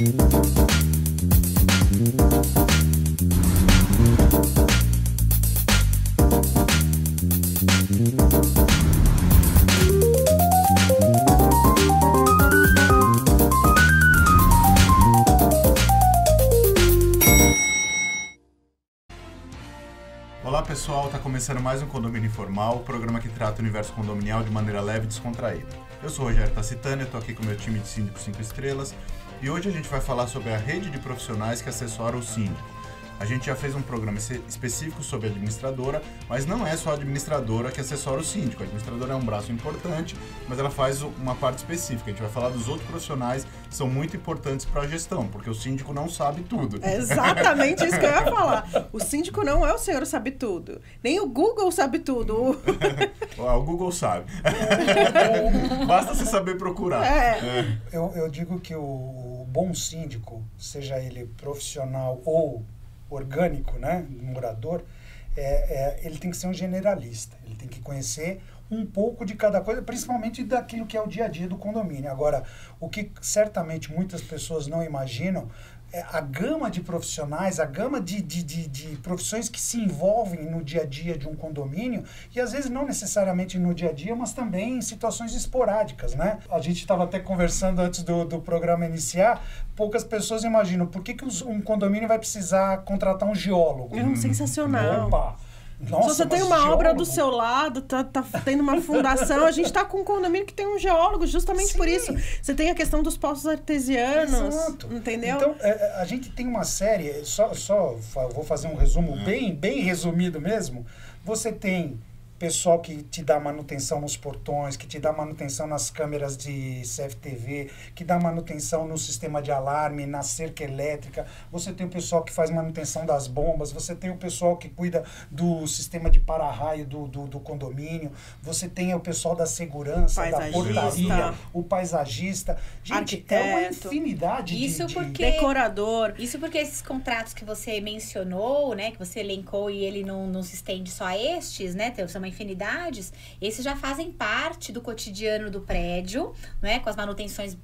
Olá pessoal, está começando mais um Condomínio Informal, o programa que trata o universo condominial de maneira leve e descontraída. Eu sou o Rogério Tacitani, estou aqui com o meu time de síndicos 5 estrelas e hoje a gente vai falar sobre a rede de profissionais que assessoram o síndico. A gente já fez um programa específico sobre a administradora, mas não é só a administradora que assessora o síndico. A administradora é um braço importante, mas ela faz uma parte específica. A gente vai falar dos outros profissionais que são muito importantes para a gestão, porque o síndico não sabe tudo. É exatamente isso que eu ia falar. O síndico não é o senhor sabe tudo. Nem o Google sabe tudo. O Google sabe. Basta você saber procurar. Eu digo que o bom síndico, seja ele profissional ou orgânico, né, morador, ele tem que ser um generalista. Ele tem que conhecer um pouco de cada coisa, principalmente daquilo que é o dia a dia do condomínio. Agora, o que certamente muitas pessoas não imaginam é a gama de profissionais, a gama de profissões que se envolvem no dia a dia de um condomínio, e às vezes não necessariamente no dia a dia, mas também em situações esporádicas, né? A gente estava até conversando antes do programa iniciar, poucas pessoas imaginam por que um condomínio vai precisar contratar um geólogo. Sensacional. Opa! Nossa, se você tem uma obra do seu lado, tá tendo uma fundação, a gente tá com um condomínio que tem um geólogo, justamente Sim. por isso. Você tem a questão dos poços artesianos, Exato. Entendeu? Então, a gente tem uma série, vou fazer um resumo bem resumido mesmo. Você tem pessoal que te dá manutenção nos portões, que te dá manutenção nas câmeras de CFTV, que dá manutenção no sistema de alarme, na cerca elétrica. Você tem o pessoal que faz manutenção das bombas, você tem o pessoal que cuida do sistema de para-raio do condomínio, você tem o pessoal da segurança, da portaria, o paisagista. Gente, arquiteto, é uma infinidade decorador. Isso porque esses contratos que você mencionou, né, que você elencou e ele não se estende só a estes, né, são infinidades, esses já fazem parte do cotidiano do prédio, né, com as manutenções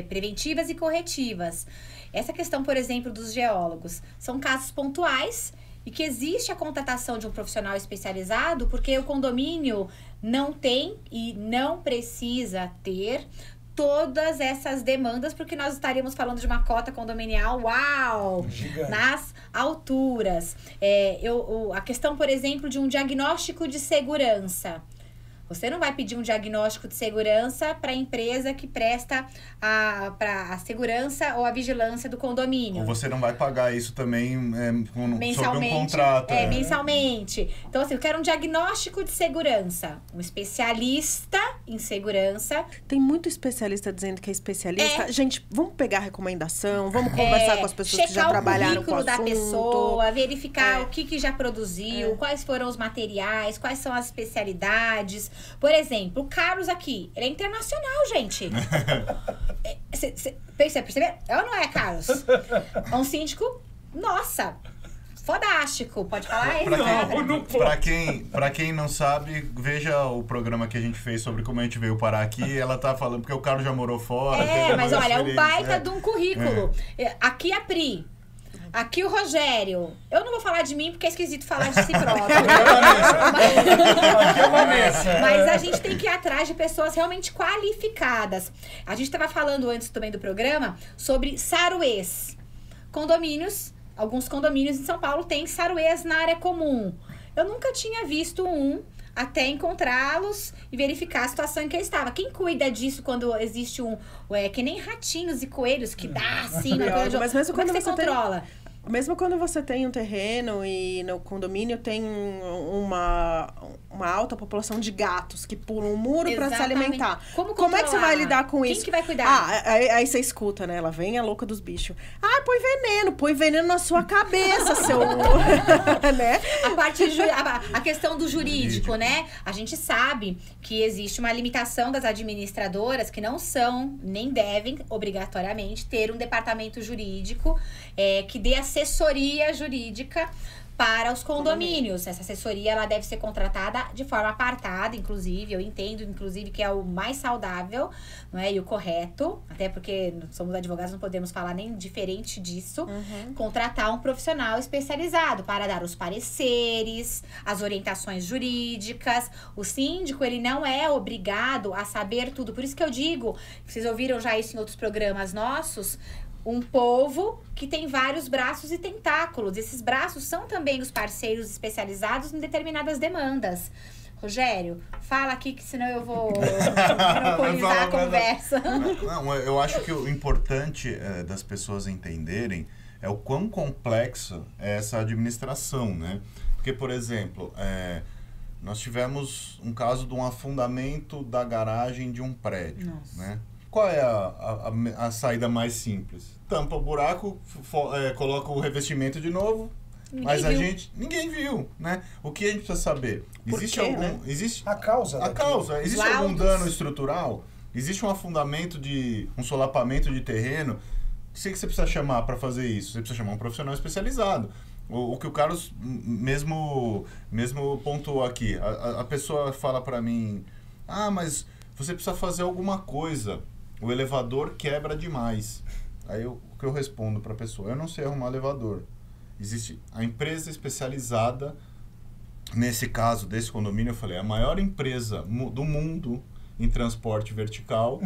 preventivas e corretivas. Essa questão, por exemplo, dos geólogos, são casos pontuais e que existe a contratação de um profissional especializado porque o condomínio não tem e não precisa ter todas essas demandas, porque nós estaríamos falando de uma cota condominial, uau, gigante, nas alturas. A questão, por exemplo, de um diagnóstico de segurança. Você não vai pedir um diagnóstico de segurança para a empresa que presta a segurança ou a vigilância do condomínio. Ou você não vai pagar isso também sobre um contrato. Mensalmente. Então, assim, eu quero um diagnóstico de segurança. Um especialista em segurança. Tem muito especialista dizendo que é especialista. Gente, vamos pegar a recomendação, vamos conversar com as pessoas que já trabalharam com o assunto. Checar o currículo da pessoa, verificar o que já produziu, quais foram os materiais, quais são as especialidades. Por exemplo, o Carlos aqui, ele é internacional, gente. Você percebeu? É ou não é, Carlos? É um síndico, nossa, fodástico. Pode falar? Pra quem não sabe, veja o programa que a gente fez sobre como a gente veio parar aqui. Ela tá falando, porque o Carlos já morou fora. Mas olha, é um baita de um currículo. Aqui a Pri. Aqui o Rogério. Eu não vou falar de mim porque é esquisito falar de si próprio. Mas a gente tem que ir atrás de pessoas realmente qualificadas. A gente estava falando antes também do programa sobre saruês. Condomínios, alguns condomínios em São Paulo têm saruês na área comum. Eu nunca tinha visto um até encontrá-los e verificar a situação em que eu estava. Quem cuida disso quando existe que nem ratinhos e coelhos que dá assim na coisa de... Mas mesmo quando você controla? Mesmo quando você tem um terreno e no condomínio tem uma alta população de gatos que pulam o muro para se alimentar. Como é que você vai lidar com isso? Quem que vai cuidar? Aí você escuta, né? Ela vem a louca dos bichos. Põe veneno na sua cabeça, seu... né? A questão do jurídico, né? A gente sabe que existe uma limitação das administradoras que não são, nem devem, obrigatoriamente, ter um departamento jurídico que dê assessoria jurídica para os condomínios. Essa assessoria, ela deve ser contratada de forma apartada, inclusive. Eu entendo, inclusive, que é o mais saudável, não é? E o correto, até porque somos advogados, não podemos falar nem diferente disso. Contratar um profissional especializado para dar os pareceres, as orientações jurídicas. O síndico, ele não é obrigado a saber tudo. Por isso que eu digo, vocês ouviram já isso em outros programas nossos, um povo que tem vários braços e tentáculos. Esses braços são também os parceiros especializados em determinadas demandas. Rogério, fala aqui que senão eu vou monopolizar a conversa. Não, eu acho que o importante das pessoas entenderem é o quão complexo é essa administração, né? Porque, por exemplo, nós tivemos um caso de um afundamento da garagem de um prédio, né? Qual é a saída mais simples? Tampa o buraco, coloca o revestimento de novo, ninguém viu, né? O que a gente precisa saber? Existe a causa. Existe algum dano estrutural? Existe um afundamento um solapamento de terreno? O que você precisa chamar para fazer isso? Você precisa chamar um profissional especializado. O que o Carlos mesmo pontuou aqui. A pessoa fala para mim, mas você precisa fazer alguma coisa. O elevador quebra demais. Aí o que eu respondo para a pessoa? Eu não sei arrumar elevador. Existe a empresa especializada, nesse caso desse condomínio, eu falei, a maior empresa do mundo em transporte vertical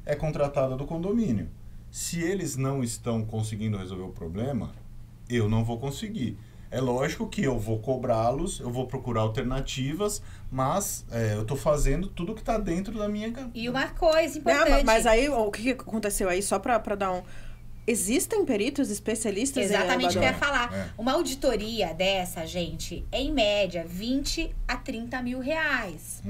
é contratada do condomínio. Se eles não estão conseguindo resolver o problema, eu não vou conseguir. É lógico que eu vou cobrá-los, eu vou procurar alternativas, mas eu estou fazendo tudo que está dentro da minha... E uma coisa importante... Mas aí, o que aconteceu aí, só para dar um... Existem peritos especialistas Exatamente o que eu ia falar. Uma auditoria dessa, gente, é em média 20 a 30 mil reais.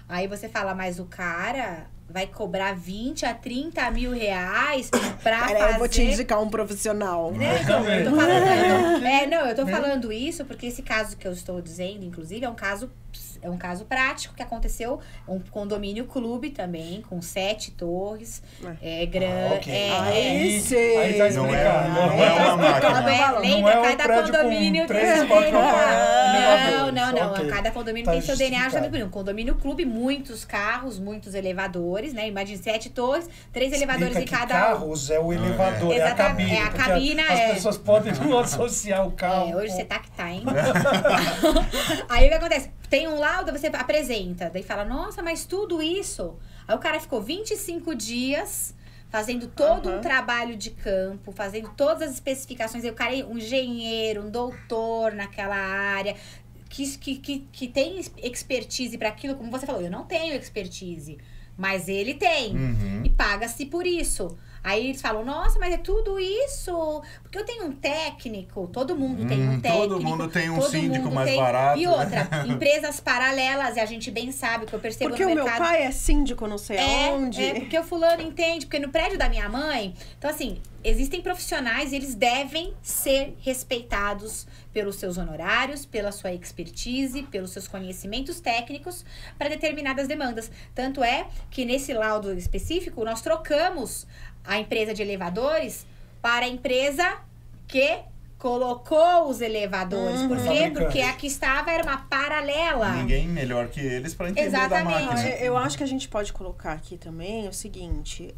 Aí você fala, mas o cara... vai cobrar 20 a 30 mil reais pra fazer... Eu vou te indicar um profissional. Eu tô falando isso porque esse caso que eu estou dizendo, inclusive, é um caso prático que aconteceu, um condomínio clube também, com 7 torres, grande. Aí tá explicado. Não é uma máquina. Lembra, cada condomínio tem seu DNA. Não. Cada condomínio tem seu DNA. Um condomínio clube, muitos carros, muitos elevadores, né? Imagina 7 torres, 3 elevadores em cada um. Carros é o elevador, é a cabine. É a cabina, As pessoas podem não associar o carro. Hoje você tá, hein? Aí o que acontece? Tem um laudo, você apresenta, daí fala, nossa, mas tudo isso... Aí o cara ficou 25 dias fazendo todo um trabalho de campo, fazendo todas as especificações. Aí o cara é um engenheiro, um doutor naquela área, que tem expertise para aquilo, como você falou, eu não tenho expertise, mas ele tem. E paga-se por isso. Aí eles falam, nossa, mas é tudo isso? Porque eu tenho um técnico, todo mundo tem um técnico. Todo mundo tem um síndico mais barato. E outra, empresas paralelas, e a gente bem sabe, o que eu percebo porque no mercado. Porque o meu pai é síndico não sei aonde. Porque o fulano entende, porque no prédio da minha mãe... Então, assim, existem profissionais e eles devem ser respeitados pelos seus honorários, pela sua expertise, pelos seus conhecimentos técnicos para determinadas demandas. Tanto é que nesse laudo específico, nós trocamos a empresa de elevadores para a empresa que colocou os elevadores. Por quê? Porque a que estava era uma paralela. Ninguém melhor que eles para entender da máquina. Eu acho que a gente pode colocar aqui também o seguinte...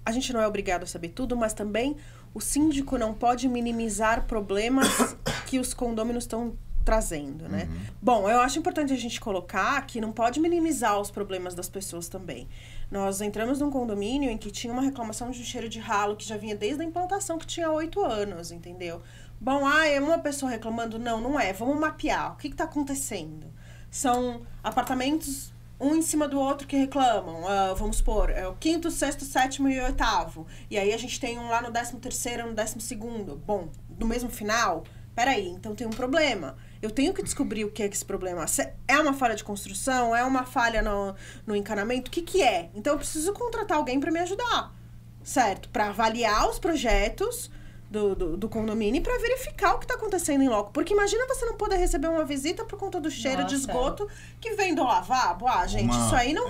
a gente não é obrigado a saber tudo, mas também o síndico não pode minimizar problemas que os condôminos estão trazendo, né? Bom, eu acho importante a gente colocar que não pode minimizar os problemas das pessoas também. Nós entramos num condomínio em que tinha uma reclamação de um cheiro de ralo que já vinha desde a implantação, que tinha 8 anos, entendeu? Bom, é uma pessoa reclamando? Não é. Vamos mapear. O que está acontecendo? São apartamentos um em cima do outro que reclamam. Vamos supor, é o 5º, 6º, 7º e 8º. E aí a gente tem um lá no 13º, no 12º. Bom, no mesmo final... Peraí, então tem um problema. Eu tenho que descobrir o que é esse problema. É uma falha de construção? É uma falha no encanamento? O que é? Então eu preciso contratar alguém para me ajudar, certo? Para avaliar os projetos, do condomínio para verificar o que está acontecendo em loco. Porque imagina você não poder receber uma visita por conta do cheiro de esgoto que vem do lavabo. Gente, isso aí não...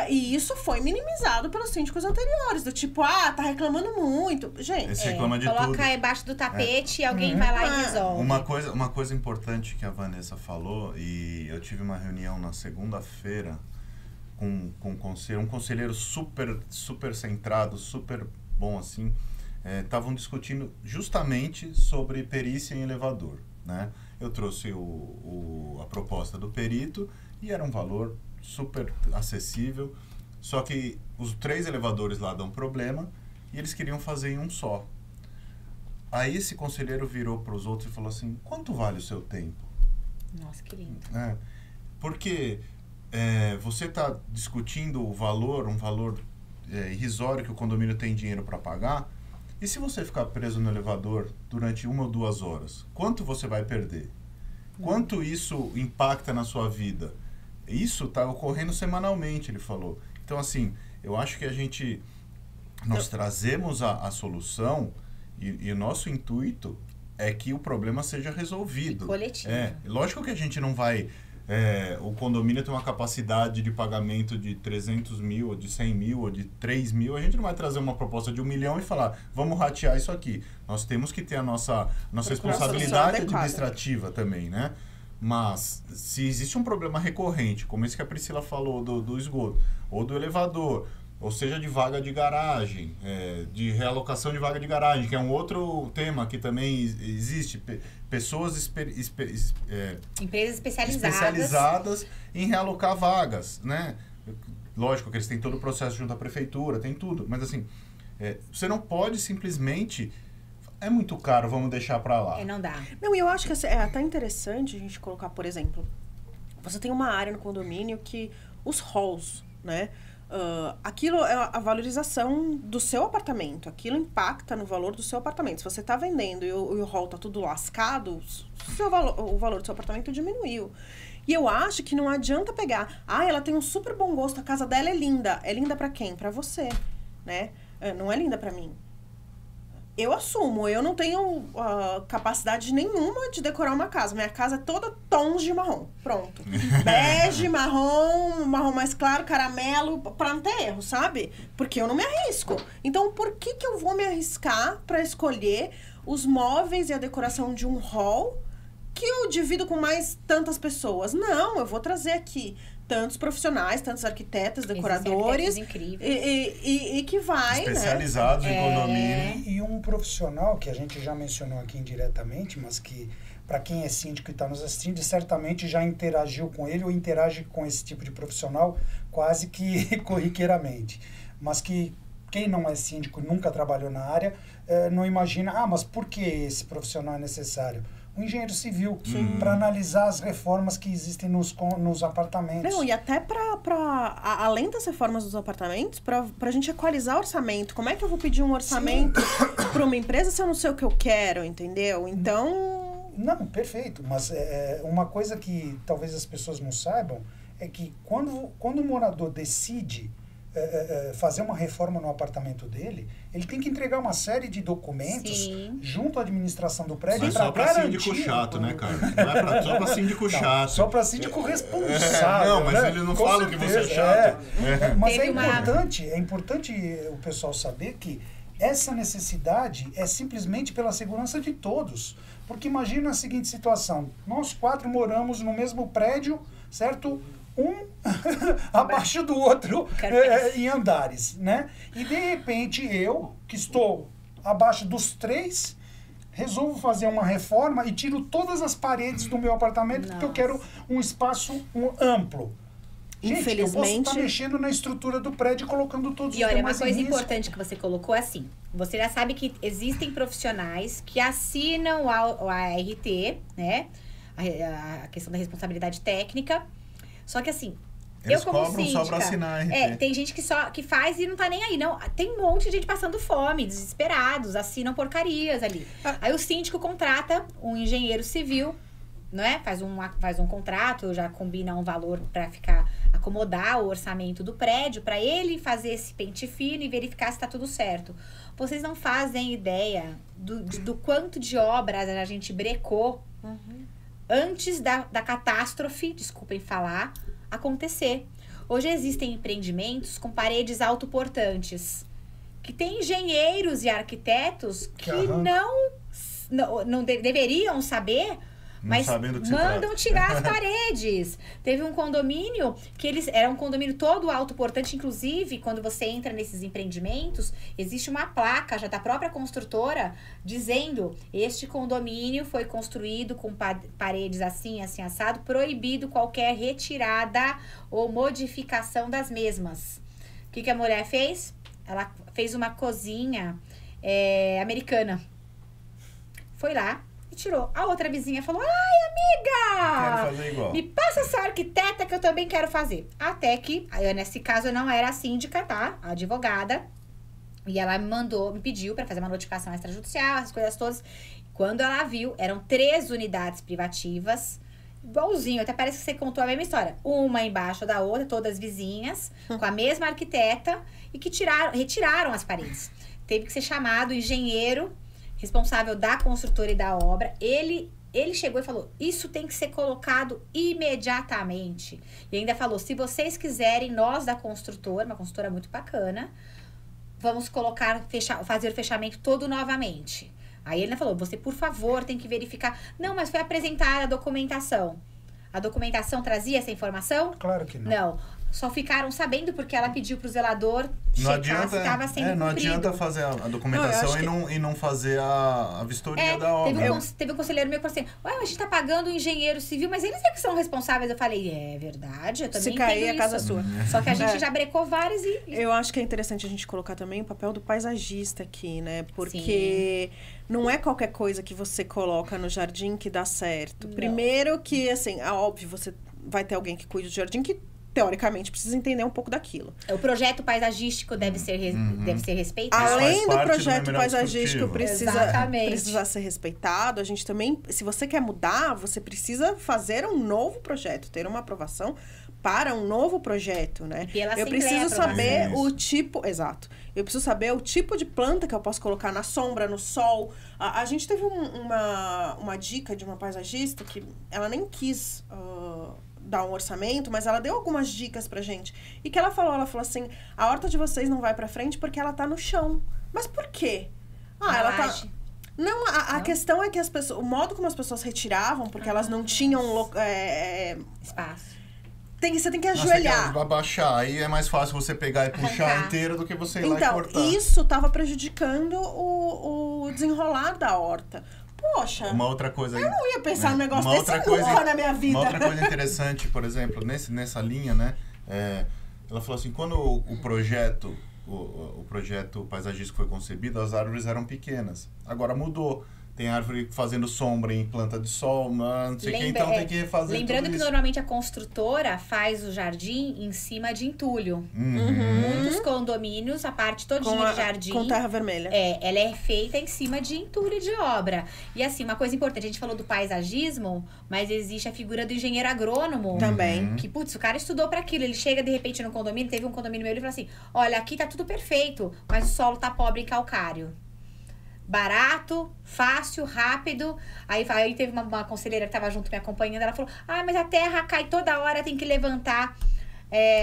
e isso foi minimizado pelos síndicos anteriores. Do tipo, tá reclamando muito. Gente, esse reclama de coloca tudo. embaixo do tapete e alguém vai lá e resolve. Uma coisa importante que a Vanessa falou, e eu tive uma reunião na segunda-feira com um conselheiro super centrado, super bom assim, estavam discutindo justamente sobre perícia em elevador, né? Eu trouxe a proposta do perito e era um valor super acessível, só que os 3 elevadores lá dão problema e eles queriam fazer em um só. Aí esse conselheiro virou para os outros e falou assim, quanto vale o seu tempo? Nossa, que lindo. Porque você está discutindo um valor irrisório que o condomínio tem dinheiro para pagar, e se você ficar preso no elevador durante 1 ou 2 horas, quanto você vai perder? Quanto isso impacta na sua vida? Isso está ocorrendo semanalmente, ele falou. Então, assim, eu acho que nós trazemos a solução e o nosso intuito é que o problema seja resolvido. E coletivo. Lógico que a gente não vai... o condomínio tem uma capacidade de pagamento de 300 mil, ou de 100 mil, ou de 3 mil. A gente não vai trazer uma proposta de 1 milhão e falar, vamos ratear isso aqui. Nós temos que ter a nossa responsabilidade administrativa também, né? Mas, se existe um problema recorrente, como esse que a Priscila falou do esgoto, ou do elevador, ou seja, de vaga de garagem, de realocação de vaga de garagem, que é um outro tema que também existe. Pessoas empresas especializadas em realocar vagas, né? Lógico que eles têm todo o processo junto à prefeitura, tem tudo, mas assim, você não pode simplesmente... É muito caro, vamos deixar para lá. Não dá. Não, e eu acho que é até interessante a gente colocar, por exemplo, você tem uma área no condomínio que os halls, né? Aquilo é a valorização do seu apartamento. Aquilo impacta no valor do seu apartamento. Se você está vendendo e o hall está tudo lascado, o valor do seu apartamento diminuiu. E eu acho que não adianta pegar... ela tem um super bom gosto, a casa dela é linda. É linda para quem? Para você, né? Não é linda para mim. Eu assumo, eu não tenho capacidade nenhuma de decorar uma casa. Minha casa é toda tons de marrom. Pronto. Bege, marrom mais claro, caramelo, pra não ter erro, sabe? Porque eu não me arrisco. Então, por que eu vou me arriscar pra escolher os móveis e a decoração de um hall que eu divido com mais tantas pessoas? Não, eu vou trazer aqui tantos profissionais, tantos arquitetos, decoradores e que vai, especializados em condomínio. E um profissional que a gente já mencionou aqui indiretamente, mas que para quem é síndico e está nos assistindo, certamente já interagiu com ele ou interage com esse tipo de profissional quase que corriqueiramente. Mas que quem não é síndico, nunca trabalhou na área, não imagina, mas por que esse profissional é necessário? Um engenheiro civil, para analisar as reformas que existem nos apartamentos. Não, e até além das reformas dos apartamentos, pra gente equalizar o orçamento. Como é que eu vou pedir um orçamento para uma empresa se eu não sei o que eu quero, entendeu? Então... Não, perfeito. Mas uma coisa que talvez as pessoas não saibam é que quando o morador decide fazer uma reforma no apartamento dele, ele tem que entregar uma série de documentos junto à administração do prédio. Não é só para síndico chato, né, cara? Não é só para síndico chato. Só para síndico responsável. Não, mas ele não fala que você é chato. Mas é importante o pessoal saber que essa necessidade é simplesmente pela segurança de todos. Porque imagina a seguinte situação: nós 4 moramos no mesmo prédio, certo? Um abaixo do outro em andares, né? E de repente eu, que estou abaixo dos 3, resolvo fazer uma reforma e tiro todas as paredes do meu apartamento porque eu quero um espaço amplo. Gente, infelizmente, eu posso estar mexendo na estrutura do prédio e colocando todos os demais. E olha, uma coisa importante que você colocou é assim: você já sabe que existem profissionais que assinam o ART, né? A questão da responsabilidade técnica. Só que assim, eles eu como cobram síndica, só pra assinar RT. Tem gente que faz e não tá nem aí, não. Tem um monte de gente passando fome, desesperados, assinam porcarias ali. Aí o síndico contrata um engenheiro civil, não é? Faz um contrato, já combina um valor pra ficar acomodar o orçamento do prédio para ele fazer esse pente fino e verificar se está tudo certo. Vocês não fazem ideia do quanto de obras a gente brecou antes da catástrofe, desculpem falar, acontecer. Hoje existem empreendimentos com paredes autoportantes, que tem engenheiros e arquitetos que não deveriam saber, mas mandam tirar as paredes. Teve um condomínio que era um condomínio todo autoportante, inclusive quando você entra nesses empreendimentos, existe uma placa já da própria construtora dizendo: este condomínio foi construído com paredes assim, assim, assado, proibido qualquer retirada ou modificação das mesmas. O que a mulher fez? Ela fez uma cozinha americana. Foi lá e tirou. A outra vizinha falou: ai, amiga! Quero fazer igual. Me passa essa arquiteta que eu também quero fazer. Até que, nesse caso, eu não era a síndica, tá? A advogada. E ela me pediu para fazer uma notificação extrajudicial, essas coisas todas. Quando ela viu, eram 3 unidades privativas. Igualzinho, até parece que você contou a mesma história. Uma embaixo da outra, todas vizinhas, com a mesma arquiteta, e que retiraram as paredes. Teve que ser chamado o engenheiro responsável da construtora e da obra. Ele chegou e falou: isso tem que ser colocado imediatamente. E ainda falou: se vocês quiserem, nós da construtora, uma construtora muito bacana, vamos fazer o fechamento todo novamente. Aí ele falou: você, por favor, tem que verificar. Não, mas foi apresentada a documentação. A documentação trazia essa informação? Claro que não. Não. Só ficaram sabendo porque ela pediu pro zelador checar se estava sendo não cumprido. adianta fazer a documentação e não fazer a vistoria da obra. Teve um conselheiro meu que falou assim: ué, a gente tá pagando o engenheiro civil, mas eles é que são responsáveis. Eu falei: é verdade, eu também Se cair, entendo a casa é isso. sua. Só que a gente já brecou vários e... Eu acho que é interessante a gente colocar também o papel do paisagista aqui, né? Porque não é qualquer coisa que você coloca no jardim que dá certo. Não. Primeiro que, assim, óbvio, você vai ter alguém que cuide do jardim que teoricamente precisa entender um pouco daquilo. O projeto paisagístico deve ser respeitado. Além do faz parte projeto do paisagístico Exatamente. precisa ser respeitado, a gente também, se você quer mudar, você precisa fazer um novo projeto, ter uma aprovação para um novo projeto, né? Eu preciso saber o tipo, exato. Eu preciso saber o tipo de planta que eu posso colocar na sombra, no sol. A gente teve uma dica de uma paisagista que ela nem quis dar um orçamento, mas ela deu algumas dicas pra gente. E que ela falou assim: a horta de vocês não vai pra frente porque ela tá no chão. Mas por quê? Ela tá... Não, a questão é que as pessoas... O modo como as pessoas retiravam, porque elas não tinham espaço. Você tem que ajoelhar. Tem que abaixar. Aí é mais fácil você pegar e puxar inteiro do que você ir lá e cortar. Então, isso tava prejudicando o desenrolar da horta. Poxa, uma outra coisa, eu não ia pensar num negócio desse nunca na minha vida. Uma outra coisa interessante, por exemplo, nessa linha, né? Ela falou assim: quando o projeto paisagístico foi concebido, as árvores eram pequenas. Agora mudou. Tem árvore fazendo sombra em planta de sol, não sei o que, então tem que refazer Lembrando tudo que isso. Normalmente a construtora faz o jardim em cima de entulho. Muitos condomínios, a parte todinha de jardim... Com terra vermelha. Ela é feita em cima de entulho de obra. E assim, uma coisa importante, a gente falou do paisagismo, mas existe a figura do engenheiro agrônomo. Também. Que, putz, o cara estudou para aquilo. Ele chega, de repente, no condomínio, teve um condomínio meu, ele fala assim: olha, aqui tá tudo perfeito, mas o solo tá pobre em calcário. Barato, fácil, rápido. Aí teve uma conselheira que estava junto me acompanhando, ela falou: mas a terra cai toda hora, tem que levantar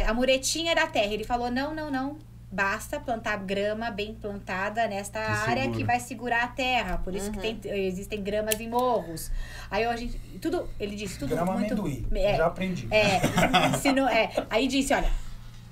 a muretinha da terra. Ele falou: não, basta plantar grama bem plantada nesta área que vai segurar a terra. Por isso que existem gramas em morros. Aí ele disse tudo grama muito... amendoim, já aprendi. Aí disse: olha,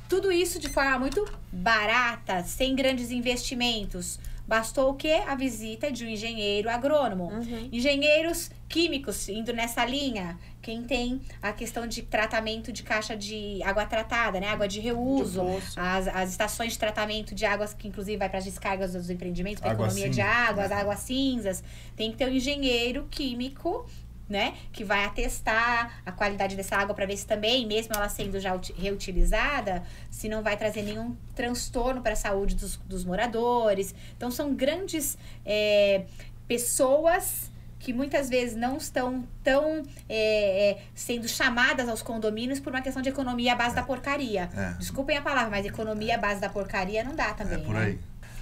tudo isso de forma muito barata, sem grandes investimentos. Bastou o quê? A visita de um engenheiro agrônomo. Engenheiros químicos indo nessa linha. Quem tem a questão de tratamento de caixa de água tratada, né? Água de reuso. As estações de tratamento de águas, que inclusive vai para as descargas dos empreendimentos, para a economia de água, as águas cinzas. Tem que ter um engenheiro químico, né, que vai atestar a qualidade dessa água para ver se também, mesmo ela sendo já reutilizada, se não vai trazer nenhum transtorno para a saúde dos moradores. Então, são grandes pessoas que muitas vezes não estão tão sendo chamadas aos condomínios por uma questão de economia à base da porcaria. Desculpem a palavra, mas economia à base da porcaria não dá também. É por aí.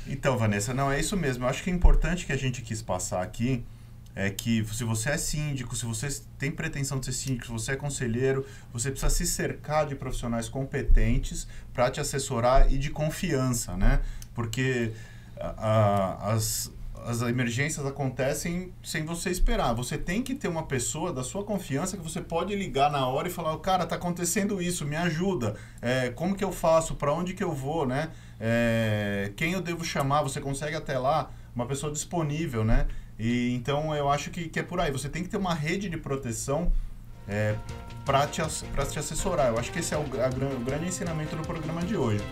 Então, Vanessa, não, é isso mesmo. Eu acho que é importante que a gente quis passar aqui é que se você é síndico, se você tem pretensão de ser síndico, se você é conselheiro, você precisa se cercar de profissionais competentes para te assessorar e de confiança, né? Porque as emergências acontecem sem você esperar. Você tem que ter uma pessoa da sua confiança que você pode ligar na hora e falar, cara, tá acontecendo isso, me ajuda. Como que eu faço? Para onde que eu vou, né? Quem eu devo chamar? Você consegue até lá uma pessoa disponível, né? E então eu acho que é por aí. Você tem que ter uma rede de proteção para te assessorar. Eu acho que esse é o grande ensinamento do programa de hoje.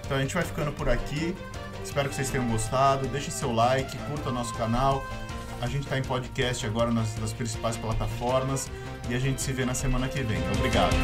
Então a gente vai ficando por aqui. Espero que vocês tenham gostado. Deixe seu like, curta o nosso canal. A gente está em podcast agora nas principais plataformas. E a gente se vê na semana que vem. Obrigado.